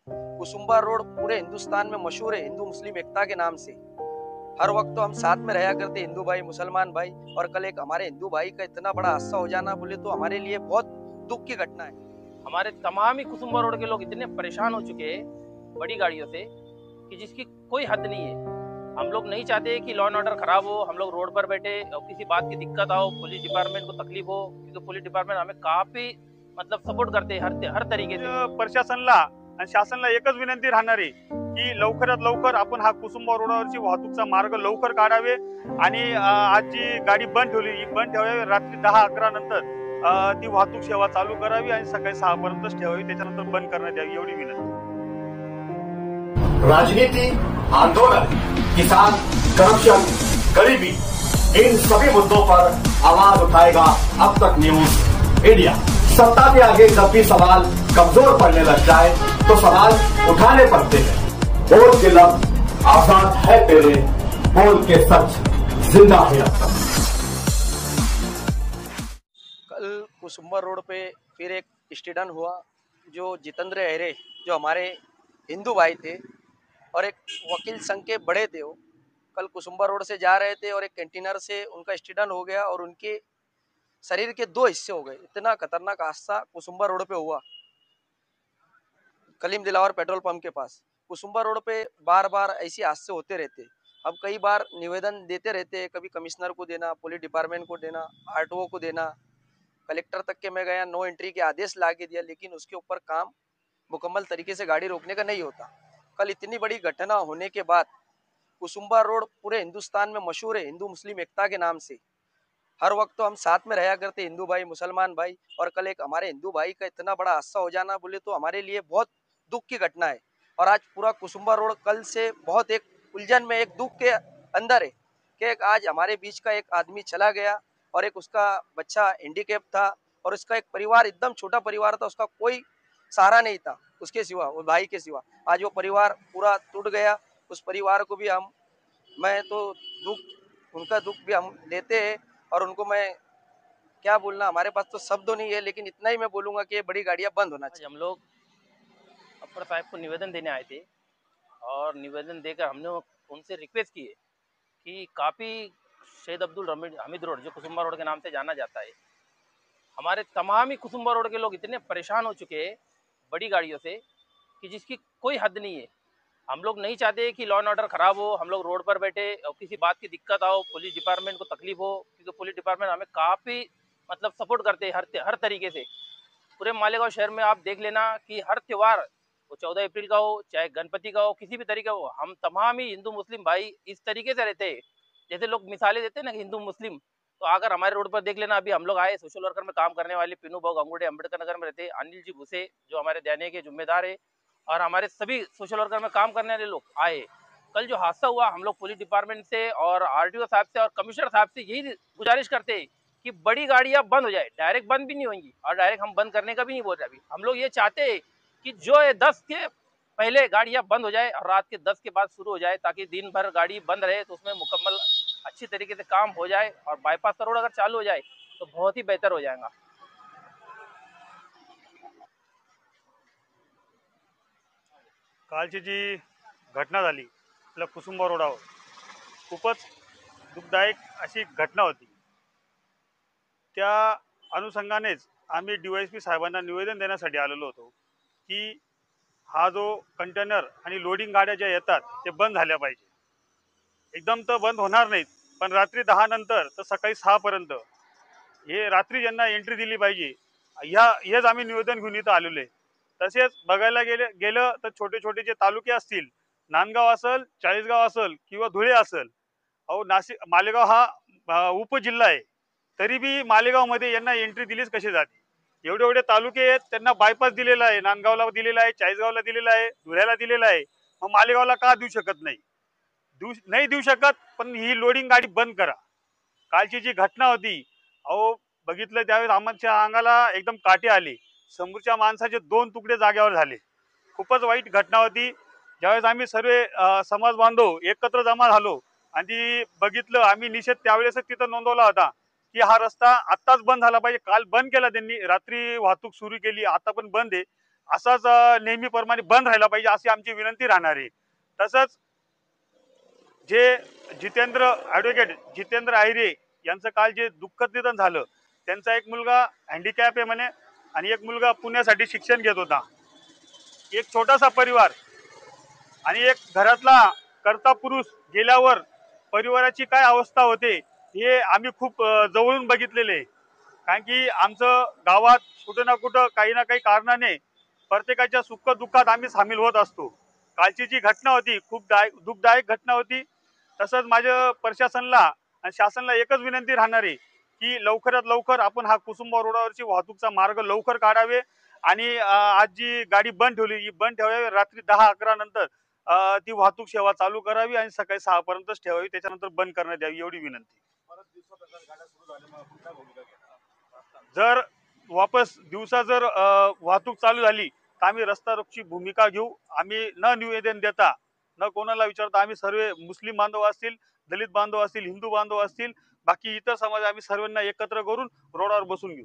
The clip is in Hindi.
कुसुम्बा रोड पूरे हिंदुस्तान में मशहूर है हिंदू मुस्लिम एकता के नाम से। हर वक्त तो हम साथ में रहा करते, हिंदू भाई मुसलमान भाई, और कल एक हमारे हिंदू भाई का इतना बड़ा हादसा हो जाना बोले तो हमारे लिए बहुत दुख की घटना है। हमारे तमाम ही कुसुम्बा रोड के लोग इतने परेशान हो चुके हैं बड़ी गाड़ियों से कि जिसकी कोई हद नहीं है। हम लोग नहीं चाहते कि लॉ एंड ऑर्डर खराब हो, हम लोग रोड पर बैठे और किसी बात की दिक्कत आओ, पुलिस डिपार्टमेंट को तकलीफ हो, क्योंकि पुलिस डिपार्टमेंट हमें काफी सपोर्ट करते हैं हर तरीके से। प्रशासनाला आणि शासनाला एकच विनंती राहणार आहे की लवकरात लवकर आपण हा कुसुम्बा रोडावरची वाहतूकचा मार्ग लवकर काढावे आणि आज जी गाडी बंद ठेवली ही बंद ठेवावी, रात्री 10-11 नंतर ती वाहतूक सेवा चालू करावी आणि सकाळी 6 पर्यंतच ठेवावी, त्याच्यानंतर बंद करण्यात यावी एवढी विनंती। राजनीति, आंदोलन, किसान, करप्शन, गरीबी, इन सभी मुद्दों पर आवाज उठाएगा अब तक न्यूज इंडिया। सत्ता के आगे जब भी सवाल कमजोर पड़ने लग जाए तो सवाल उठाने पड़ते हैं। बोल के लफ्ज आजाद है तेरे, बोल के सच जिंदा है अब तक। कल कुसुम्बा रोड पे फिर एक एक्सीडेंट हुआ, जो जितेंद्र अहरे जो हमारे हिंदू भाई थे और एक वकील संघ के बड़े थे, वो कल कुसुम्बा रोड से जा रहे थे और एक कंटेनर से उनका एक्सीडेंट हो गया और उनके शरीर के 2 हिस्से हो गए। इतना खतरनाक हादसा कुसुम्बा रोड पे हुआ, कलीम दिलावर पेट्रोल पंप के पास। कुसुम्बा रोड पे बार बार ऐसे हादसे होते रहते। अब कई बार निवेदन देते रहते, कभी कमिश्नर को देना, पुलिस डिपार्टमेंट को देना, आरटीओ को देना, कलेक्टर तक के मैं गया, नो एंट्री के आदेश ला के दिया, लेकिन उसके ऊपर काम मुकम्मल तरीके से गाड़ी रोकने का नहीं होता। कल इतनी बड़ी घटना होने के बाद कुसुम्बा रोड पूरे हिंदुस्तान में मशहूर है हिंदू मुस्लिम एकता के नाम से। हर वक्त तो हम साथ में रहा करते, हिंदू भाई मुसलमान भाई, और कल एक हमारे हिंदू भाई का इतना बड़ा हादसा हो जाना बोले तो हमारे लिए बहुत दुख की घटना है। और आज पूरा कुसुम्बा रोड कल से बहुत एक उलझन में, एक दुख के अंदर है कि एक आज हमारे बीच का एक आदमी चला गया और एक उसका बच्चा हैंडीकैप था और उसका एक परिवार एकदम छोटा परिवार था, उसका कोई सहारा नहीं था उसके सिवा, वो भाई के सिवा। आज वो परिवार पूरा टूट गया। उस परिवार को भी मैं तो दुख, उनका दुख भी हम लेते हैं और उनको मैं क्या बोलना, हमारे पास तो शब्द नहीं है, लेकिन इतना ही मैं बोलूंगा कि ये बड़ी गाड़ियां बंद होना चाहिए। हम लोग अपर साहब को निवेदन देने आए थे और निवेदन देकर हमने उनसे रिक्वेस्ट की है कि काफ़ी शहीद अब्दुल हमीद रोड जो कुसुम्बा रोड के नाम से जाना जाता है, हमारे तमाम ही कुसुम्बा रोड के लोग इतने परेशान हो चुके हैं बड़ी गाड़ियों से कि जिसकी कोई हद नहीं है। हम लोग नहीं चाहते कि लॉ एंड ऑर्डर खराब हो, हम लोग रोड पर बैठे और किसी बात की दिक्कत आओ, पुलिस डिपार्टमेंट को तकलीफ हो, क्योंकि पुलिस डिपार्टमेंट हमें काफ़ी सपोर्ट करते हैं हर तरीके से। पूरे मालेगांव शहर में आप देख लेना कि हर त्यौहार, वो 14 अप्रैल का हो चाहे गणपति का हो, किसी भी तरीके का हो, हम तमाम ही हिंदू मुस्लिम भाई इस तरीके से रहते हैं। जैसे लोग मिसालें देते हैं ना कि हिंदू मुस्लिम, तो अगर हमारे रोड पर देख लेना, अभी हम लोग आए सोशल वर्कर में काम करने वाले पिनू भाऊ गंगुड़े अम्बेडकर नगर में रहते हैं, अनिल जी भूसे जो हमारे दैनिक के जिम्मेदार है, और हमारे सभी सोशल वर्कर में काम करने वाले लोग आए। कल जो हादसा हुआ, हम लोग पुलिस डिपार्टमेंट से और आरटीओ साहब से और कमिश्नर साहब से यही गुजारिश करते हैं कि बड़ी गाड़ियां बंद हो जाए। डायरेक्ट बंद भी नहीं होंगी और डायरेक्ट हम बंद करने का भी नहीं बोल रहे। अभी हम लोग ये चाहते हैं कि जो 10 के पहले गाड़ियां बंद हो जाए और रात के 10 के बाद शुरू हो जाए, ताकि दिन भर गाड़ी बंद रहे तो उसमें मुकम्मल अच्छी तरीके से काम हो जाए, और बाईपास रोड अगर चालू हो जाए तो बहुत ही बेहतर हो जाएगा। कालची जी घटना झाली आपल्या कुसुम्बा रोडावर खूपच दुःखदायक अशी घटना होती। त्या अनुषंगानेच आम्ही डीवायएसपी साहेबांना निवेदन देण्यासाठी आलेलो होतो की हा जो कंटेनर आणि लोडिंग गाड्या ज्या येतात ते बंद झाल्या पाहिजे। एकदम तर बंद होणार नाहीत, पण रात्री 10 नंतर तर सकाळी 6 पर्यंत हे रात्री ज्यांना एंट्री दिली पाहिजे, हेच आम्ही निवेदन घेऊन इथं आलेलो आहे। तसेच बघायला गेलं तर छोटे छोटे जे तालुके असतील, नांदगाव असेल, चाळीसगाव असेल किंवा धुळे असेल, अहो मालेगाव हा उपजिल्हा आहे, तरी बी मालेगावमध्ये यांना एंट्री दिलीच कशी जाते। एवढे एवढे तालुके आहेत, त्यांना बायपास दिलेला आहे, नांदगावला दिलेला आहे, चाळीसगावला दिलेला आहे, धुळ्याला दिलेला आहे, मग मालेगावला का देऊ शकत नाही? नाही देऊ शकत, पण ही लोडिंग गाडी बंद करा। कालची जी घटना होती, अहो बघितलं त्यावेळेस आमच्या अंगाला एकदम काटे आले, समोरच्या माणसाचे 2 तुकडे जागेवर झाले। खूपच वाईट घटना होती। ज्यावेळेस आम्ही सर्व समाज बांधव एकत्र जमा झालो आणि बघितलं, आम्ही निषेध त्यावेळेसच तिथं नोंदवला होता की हा रस्ता आत्ताच बंद झाला पाहिजे। काल बंद केला त्यांनी, रात्री वाहतूक सुरू केली, आता पण बंद आहे, असाच नेहमीप्रमाणे बंद राहायला पाहिजे अशी आमची विनंती राहणार आहे। तसंच जे ॲडव्होकेट जितेंद्र आहिरे यांचं काल जे दुःखद निधन झालं, त्यांचा एक मुलगा हँडिकॅप आहे म्हणे आणि एक मुलगा पुण्यासाठी शिक्षण घेत होता। एक छोटासा परिवार आणि एक घरातला कर्ता पुरुष गेल्यावर परिवाराची काय अवस्था होते हे आम्ही खूप जवळून बघितलेले आहे। कारण की आमचं गावात कुठं ना कुठं काही ना काही कारणाने प्रत्येकाच्या सुख दुःखात आम्ही सामील होत असतो। कालची जी घटना होती खूप दुःखदायक घटना होती। तसंच माझ्या प्रशासनाला आणि शासनाला एकच विनंती राहणार आहे की लवकरात लवकर आपण हा कुसुंबा रोडावरची वाहतूकचा मार्ग लवकर काढावे आणि आज जी गाडी बंद ठेवली ही बंद ठेवावी, रात्री 10-11 नंतर ती वाहतूक सेवा चालू करावी आणि सकाळी 6 पर्यंतच ठेवावी, त्याच्यानंतर बंद करण्यात यावी एवढी विनंती। जर वापस दिवसा जर वाहतूक चालू झाली तर आम्ही रस्ता रोकची भूमिका घेऊ। आम्ही न निवेदन देता न कोणाला विचारता आम्ही सर्व मुस्लिम बांधव असतील, दलित बांधव असतील, हिंदू बांधव असतील, बाकी इतर समाज आम्ही सर्वांना एकत्र करून रोडावर बसून घेऊ।